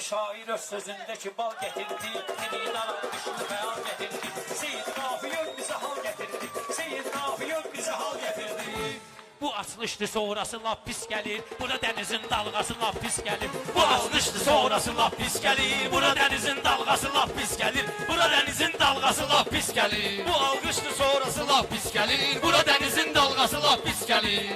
Şair öz sözündeki bal getirdi, dilinden alkışlı beyan getirdi. Seyit Kafiyon bize hal getirdi, Seyit Kafiyon bize hal getirdi. Bu açılışdı sonrası laf pis gelir, buna denizin dalgası laf pis gelir. Bu açılışdı sonrası laf pis gelir, buna denizin dalgası laf pis gelir. Buna denizin dalgası laf pis gelir. Bu alkışlı sonrası laf pis gelir, buna denizin dalgası laf pis gelir.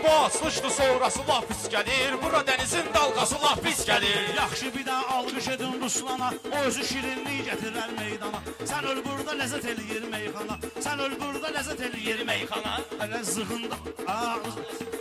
Bu açılışdı sonrası laf pis gəlir, bura dənizin dalğası laf pis gəlir. Yaxşı bir də alqış edin Ruslana, o özü şirinlik gətirər meydana. Sən öl burada ləzzət eləyir meyxana, sən öl burada ləzzət eləyir meyxana. Elə zığında,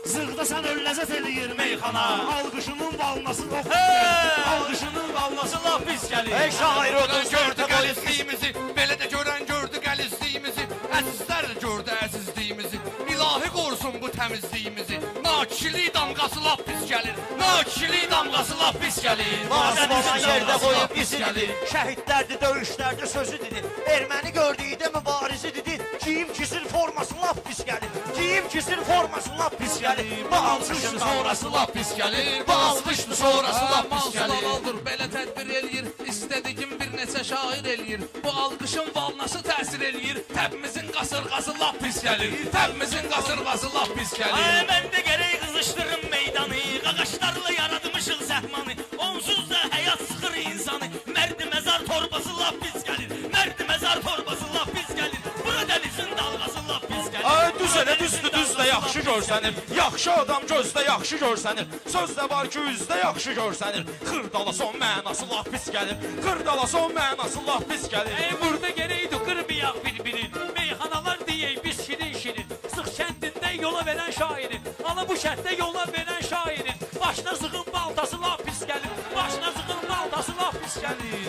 zığda sən öl ləzzət eləyir meyxana. Alqışının valnası laf pis gəlir, Alqışının valnası laf pis gəlir. Ey şair odun Gördü gəlizliyimizi, belə də görən gördü gəlizliyimizi. Əzizlər də gördü əzizliyimizi. İlahi qorusun bu təmizliyimizi. Nakişilik damğası laf pis gəlir. Nakişilik damğası laf pis gəlir. Masmalan yerdə qoyub pis izi dedi. Şəhidlərdi, döyüşlərdə sözü dedi. Erməni gördüyüdə mübarizi dedi. Giyim kisir forması laf pis gəlir. Giyim kisir forması laf pis gəlir. Bu alqışdı sonrası laf pis gəlir. Bu alqışdı sonrası laf pis gəlir. Maldır, belə tədbir eləyir. İstədiyim bir neçə şair eləyir. Bu alqışın valnası təsir eləyir. Təbimizin qasırğası laf pis gəlir. Təbimizin qasırğası laf pis gəlir. Mən də gərək qızışdırım meydanı, qaqaşlarla yaratmışıq zəhmanı. Onsuz da həyat sıxır insanı. Mərdi məzar torbası laf pis gəlir. Mərdi məzar torbası laf pis gəlir. Bura dənizin dalğası laf pis gəlir. Ay düz elə düzdür, düzdə yaxşı görsənir. Yaxşı adam gözdə yaxşı görsənir. Sözdə var ki, üzdə yaxşı görsənir. Xırdala son mənası laf pis gəlir. Xırdala son mənası laf pis gəlir. Burada gərəkdir qırmayaq bir-birin. Meyxanalar deyək biz şirin-şirin. Sıx kəndində yola verən şairin. Ana bu şərtdə yola verən şairin. Başına zığın baltası laf pis gəlir. Başına zığın baltası laf pis gəlir.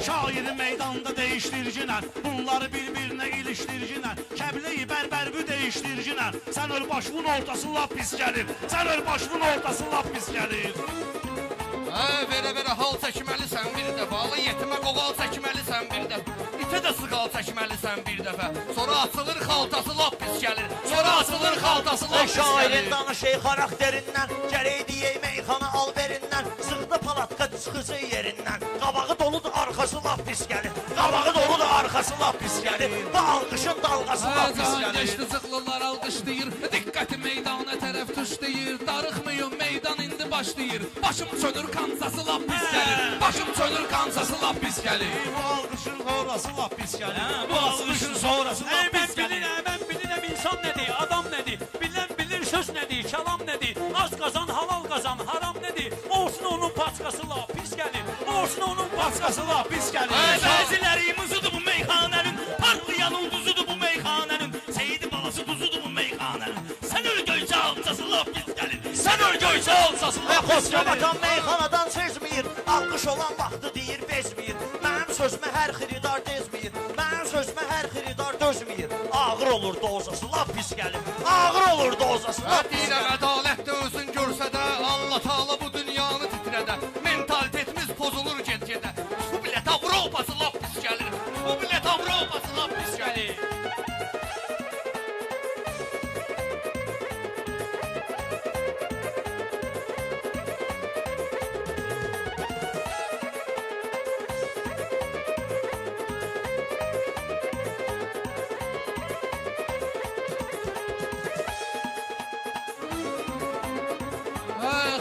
şairi meydanda değiştiricilər. Bunları bir-birinə ilişdiricilər. Kəblə-i bərbərbi değiştiricilər. Sən öl başımın ortası laf pis gəlir. Sən öl başımın ortası laf pis gəlir. Verə hal çəkməlisən bir dəfə. Ala yetimə qoğal çəkməlisən bir dəfə. İtə də sıqal çəkməlisən bir dəfə. Sonra açılır xaltası lap pis gəlir. Sonra açılır xaltası lap pis gəlir. Şairin danışığı xarakterindən, gərək deyək meyxana alverindən, zığda palatka çıxıcı yerindən. Qabağı doludur, arxası lap pis gəlir. Qabağı doludur, arxası lap pis gəlir. Bu alqışın dalğası lap pis gəlir. Geçdi zıqlılar alqışlayır. Diqqəti meydana tərəf tuşlayır. Darıxmayın meydan indi başlayır. Başım çönür kansası lap pis gəlir. Başım çönür kansası lap pis gəlir. Bu alqışın sonrası laf pis gəlir. Bu alqışın sonrası laf pis gəlir. Mən bilirəm insan nədir, adam nədir. Bilən bilir söz nədir, kəlam nədir. Az qazan, halal qazan, haram nədir. Olsun onun paçkası laf pis gəlir. Olsun onun paçkası laf pis gəlir. Bəziləri mızıdır bu meyxanənin. Parlayan ulduzudur bu meyxanənin. Seyidi balası duzudur bu meyxanənin. Sən öl göycə alçası laf pis gəlir. Sən öl göycə alçası laf pis Xoşqa gəlir. batan meyxanadan sezməyir. Alqış olan vaxtı deyir bezməyir. Mənim sözümə hər xiridar dezməyir. Mənim sözümə hər xiridar dözməyir. Ağır olur dozası laf pis gəlir. Ağır olur dozası laf pis Deyirəm gəlir. ədalət də özün görsə də, Allah Taala bu dünyanı titrədə. Mentalitetimiz pozulur get-gedə. Bu bilet Avropası lap pis gəlir. Bu bilet Avropası lap pis gəlir.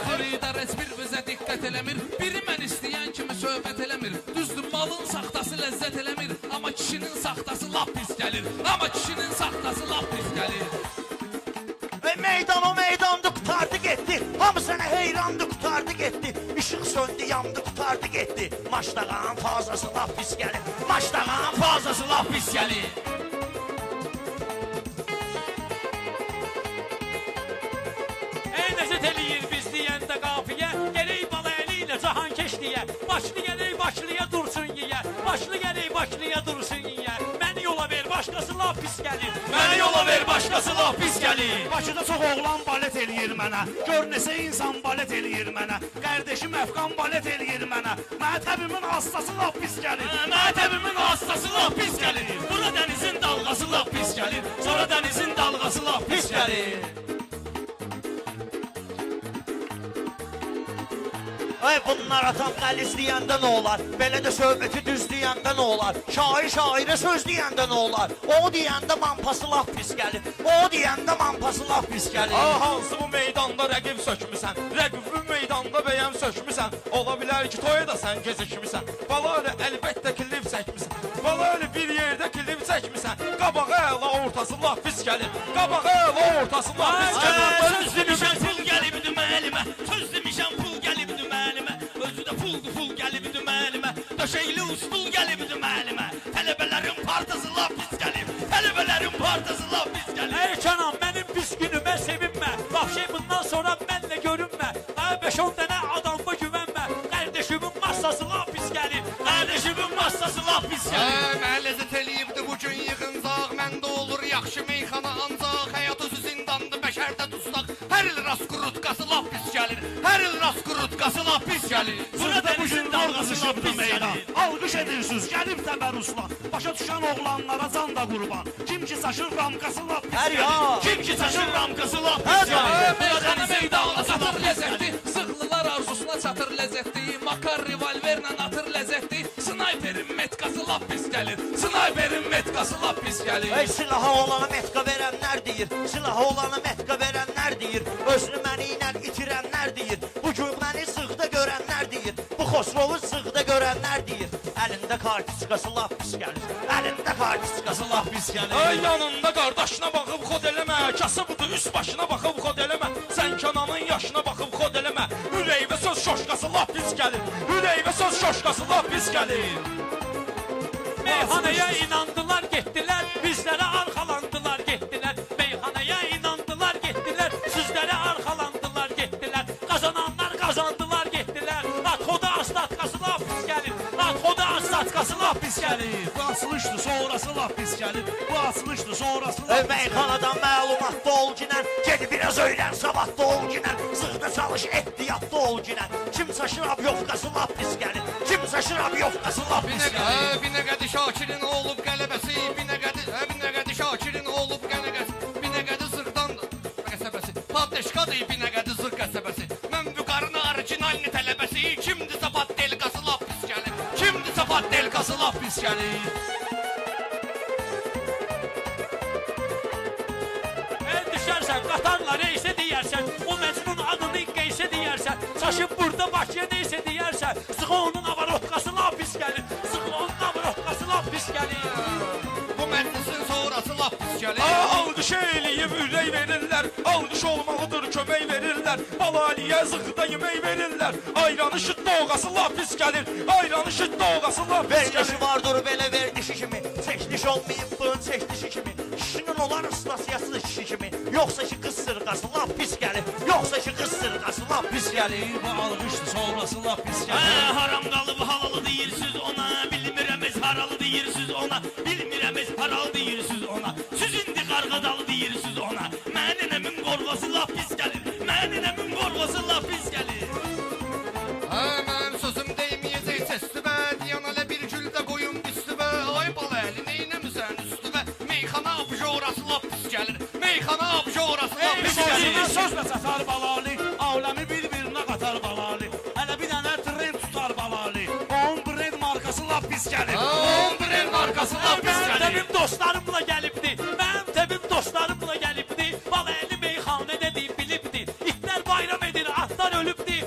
Xəridar heç bir bizə diqqət eləmir. Biri mən istəyən kimi söhbət eləmir. Düzdür malın saxtası ləzzət eləmir. Amma kişinin saxtası lap pis gəlir. Amma kişinin saxtası lap pis gəlir. Meydan o meydandı qutardı getdi. Hamı sənə heyrandı qutardı getdi. İşıq söndü yandı qutardı getdi. Maşdağın fazası laf pis gəlir. Maşdağın fazası laf pis gəlir. Ey nəzət eləyir biz deyəndə qafiyə. Gərək bala əli ilə cahan keş deyə. Başlı gərək başlıya dursun yeyə. Başlı gərək başlıya dursun yeyə. Məni yola ver başqası laf pis gəlir. Məni yola ver başqası laf pis gəlir. Bakıda çox oğlan balet eləyir mənə. Gör neçə insan balet eləyir mənə. Qardaşım Əfqan balet eləyir mənə. Mətəbimin hastası laf pis gəlir. Mətəbimin hastası laf pis gəlir. Bura dənizin dalğası laf pis gəlir. Sonra dənizin dalğası laf pis gəlir. gəlir. Ay bunlar atam qəliz deyəndə nə olar? Belə də söhbəti düz deyəndə nə olar? Şairə söz deyəndə nə olar? O deyəndə mampası laf pis gəlir. O deyəndə mampası laf pis gəlir. Hansı bu meydanda rəqib sökmüsən? Rəqibin meydanda bəyəm sökmüsən? Ola bilər ki, toya da sən gecikmisən. Balalı əlbəttə klip çəkmisən. Balalı bir yerdə klip çəkmisən. Qabağa əla ortası laf pis gəlir. Qabağa əla ortası laf pis gəlir. Söz demişəm pul gəlibdi məlimə. Söz demişəm pul gəlibdi məlimə. Özü də pul gəlibdi məlimə. Döşəkli ustul gəlibdi məlimə. Tələbələrin partası laf pis gəlir. Tələbələrin partası laf pis gəlir. Ey canım, mənim pis günümə sevinmə. Vahşey bundan sonra mənlə görünmə. 5-10 dənə adamma güvənmə. Qardeşimin massası laf pis gəlir. Qardeşimin massası laf pis gəlir. Mən ləzzət eləyibdi bugün yığıncaq. Məndə olur yaxşı meyxana ancaq. Həyat özü zindandı, bəşərdə dustaq. Hər il rast qurutqası laf pis gəlir. Hər il rast qurutqası laf pis gəlir. Burada bugün dalğası şıbdı meydan. Alqış edirsiniz, gəlib təbərrüslan. Başa düşən oğlanlara can da qurban. Kim ki saçır ramqası laf pis Hər ya. gəlir. Kim ki saçır ramqası laf pis Hər ya. gəlir. Meyxana meydana çatır ləzzətli, sıxlılar arzusuna çatır ləzzətli, makar revolverlə atır ləzzətli, snayperin metkası lap pis gəlir, snayperin metkası lap pis gəlir. Ey silahı olana metka verənlər deyir. Silahı olana metka verənlər deyir. Özünü məni ilə itirənlər deyir. Bu gün məni sığda görənlər deyir. Bu Xosrovu sığda görənlər deyir. Əlində kartiskası laf pis gəlir. Əlində kartiskası laf pis gəlir. Ay yanında qardaşına baxıb xod eləmə. Kasıbıdır üst başına baxıb xod eləmə. Sən Kənanın yaşına baxıb xod eləmə. Ürəyivə söz şoşqası laf pis gəlir. Ürəyivə söz şoşqası laf pis gəlir. Meyxanaya inandılar, getdilər. Bizlərə arxalandılar, getdilər. Meyxanaya inandılar, getdilər. Sizlərə arxalandılar, getdilər. Qazananlar qazandılar, getdilər. Atxoda astatkası laf pis gəlir. Atxoda astatkası laf pis gəlir. Bu açılışdı, sonrası laf pis gəlir. Bu açılışdı, sonrası laf pis gəlir. Meyxanadan məlumatda ol ginən. Ged biraz öyrən, sabahda ol ginən. Zığda çalış, ehtiyatda ol ginən. Kimsə şırab yofqası laf pis gəlir. Kimsə şırab yofqası laf pis gəlir. Bir nəqədi Şakirin olub qələbəsi, bir nəqədi Şakirin olub qələbəsi, bir nəqədi zırqdan qəsəbəsi, paddeşkadır bir nəqədi zırq qəsəbəsi. Mən bu qarını orijinalini tələbəsi, kimdisə paddelqası laf pis gəlir, kimdisə paddelqası laf pis gəlir. Düşərsən, qatarla neysə deyərsən, o Məcnun adını qeysə deyərsən, çaşıb burada Bakıya neysə deyərsən, sıxı onun avarotkası laf pis gəlir, sıxı onun avarotkası laf pis gəlir. Bu məclisin sonrası laf pis gəlir. Alqış eləyib ürək verirlər, alqış olmalıdır kömək verirlər, balaliyə zıqda yemək verirlər, ayranı şıt doğası laf pis gəlir, ayranı şıt doğası laf pis gəlir. Verdişi vardır belə verdişi kimi. Çəkiliş olmayıb bunun çəkilişi kimi. Kişinin olan ıslasiyası kişi kimi. Yoxsa ki qız sırqası laf pis gəlir. Yoxsa ki qız sırqası laf pis gəlir. Bu alqışdı, sonrası laf pis gəlir. Haram qalıb halalı deyirsiz ona. Bilmirəmiz haralı deyirsiz ona. Bilmirəmiz haralı deyirsiz ona. Siz indi qarğadalı deyirsiz ona. Mənim nənəmin qorğası laf pis gəlir. Mənim nənəmin qorğası laf pis gəlir. Mənim sözüm deyməyəcək səstübə, Diyanələ bir güldə qoyun üstübə, ay bala əli neynəmisən üstübə, meyxana abjorası laf pis gəlir, meyxana abjorası laf pis Sözünə gəlir. sözlə çatar balali, aləmi bir-birinə qatar balali. Hələ bir dənə trend tutar balali. Onun brend markası laf pis gəlir. Onun brend markası laf pis Mənim gəlir. təbim dostlarımla gəlibdi, mənim təbim dostlarımla gəlibdi, bal əli meyxanədə deyib bilibdi, itlər bayram edir, atlar ölübdi,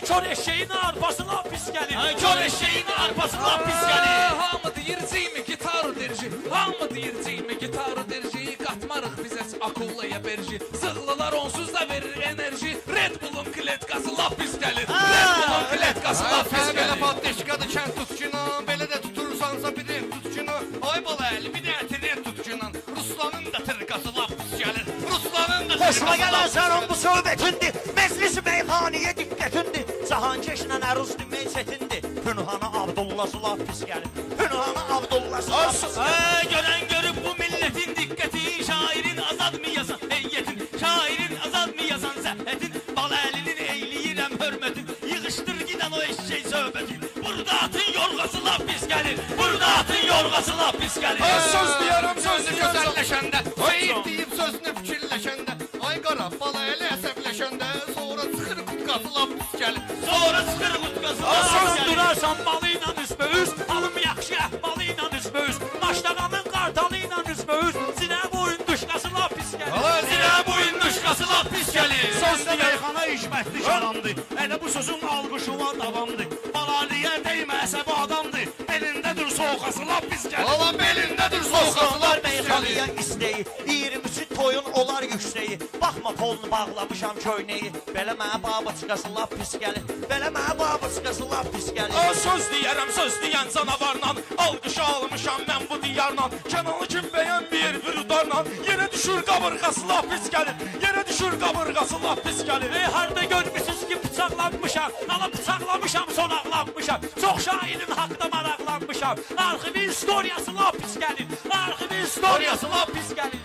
kör eşeğin arpası laf pis gəlir, kör eşeğin arpası laf pis gəlir. Hamı deyir ceymi gitar derci, hamı deyir ceymi gitar derci, qatmarıq biz heç akullaya berci, zığlılar onsuz da verir enerji, Red Bull'un kletkası laf pis gəlir, Red Bull'un kletkası laf pis Belə gəlir. paddeşkadır kənd tutqunu, belə də tutursansa bir ev tutqunu, ay bala əli bir də tren tutqunu, Ruslanın da tırqası laf pis gəlir, Ruslanın da Hoşuma tırqası gələn laf pis sənin gəlir. bu söhbətindir. Məclis meyxaniyə diqqətindir. Cahankeşlə əruz demək çətindir. Pünhanı Abdullası laf pis gəlir. Pünhanı Abdullası laf pis gəlir. Görən görüb bu milletin diqqəti, şairin azad mı yazan heyyetin, şairin azad mı yazan zəhlətin, bal əlinin eyləyirəm hörmətin, yığışdır gidən o eşşək söhbətin, burada atın yorğası laf pis gəlir, burada atın yorğası laf pis gəlir. Söz deyərəm, söz Sözü deyərəm. gözəlləşəndə, Seyid deyib sözünü fikirləşəndə, ay qara bala elə əsəbləşəndə, sonra çıxır qutqası lap pis gəlir. Sonra çıxır qutqası Söz durarsan balı ilə üzbəüz, alım yaxşı əhvalı ilə üzbəüz, Maşdağanın qartalı ilə üzbəüz, sinə boyun duşqası lap pis gəlir. Sinə boyun duşqası lap pis gəlir. Sözdə meyxana işmətli şaramdır. Elə bu sözün alqışı var davamdır. Balaliyə deyməsə bu adamdır. Elindədir soğuqası lap pis gəlir. Bala belindədir soğuqası Dostlar lap pis gəlir. meyxanıya isteyi 23 toyun olar yüksəyi Baxma polunu bağlamışam köynəyi Belə mənə babaçıqası lap pis gəlir Belə mənə babaçıqası lap pis gəlir Söz deyərəm, söz deyən canavarla, alqışı almışam mən bu diyarla, Kənalı kim bəyənməyir vürudarla, yerə düşür qabırğası lap pis gəlir, yerə düşür qabırğası lap pis gəlir. Harda görmüsünüz ki bıçaqlanmışam, ala bıçaqlamışam, sonaqlanmışam, çox şairin haqda maraqlanmışam, arxivin istoriyası lap pis gəlir, arxivin istoriyası lap pis gəlir.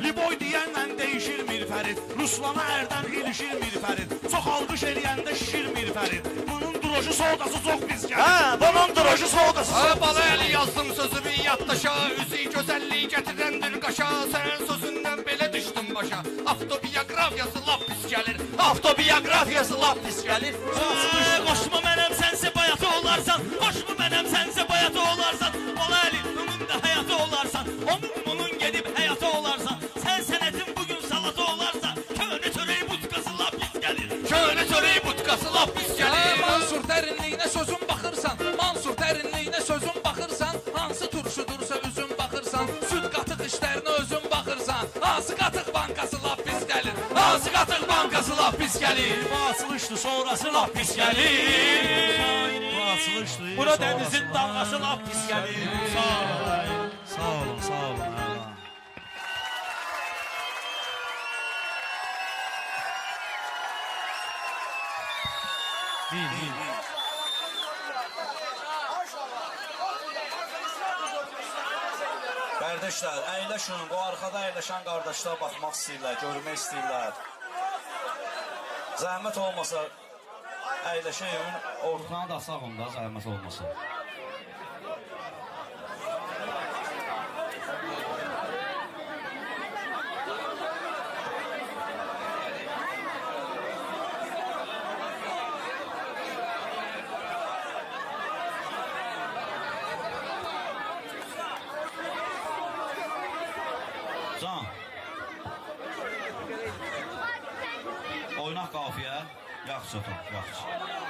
Liboy deyənlə deyişir Mirfərid. Ruslana ərdən ilişir Mirfərid. Çox alqış eləyəndə şişir Mirfərid. Bunun droju soğudası çox pis gəlir. Hə, bunun droju soğudası Ha bala əli yazdım sözü bir yaddaşa, üzü gözəlliyi gətirəndir qaşa, sənin sözündən belə düşdüm başa. Avtobiografiyası lap pis gəlir. Avtobiografiyası lap pis gəlir Qoşma mənəm sənsə bayatı olarsan, qoşma mənəm sənsə bayatı olarsan, Bala Əli bunun da həyatı olarsan, onun gedib həyatı olarsan, sən sənətin bugün salatı olarsa, köhnə çörək budkası lap pis gəlir. Köhnə çörək budkası lap pis gəlir. Mansur dərinliyinə sözün baxırsan, Mansur dərinliyinə sözün baxırsan, hansı turşudursa üzün baxırsan, süd qatıq işlərinə özün baxırsan, hansı qatıq bankası lap pis gəlir, hansı qatıq bankası lap pis gəlir. Bu açılışdı, sonrası lap pis gəlir. Bu açılışdı. Bura sonrası dənizin dalğası lap pis gəlir. Sağ olun, sağ olun. Qardaşlar, əyləşin, bu arxada əyləşən qardaşlar baxmaq istəyirlər, görmək istəyirlər. Zəhmət olmasa əyləşəyin, ortadan da sağım da, zəhmət olmasa. Can. Oynaq qafiyə. Yaxşı, yaxşı.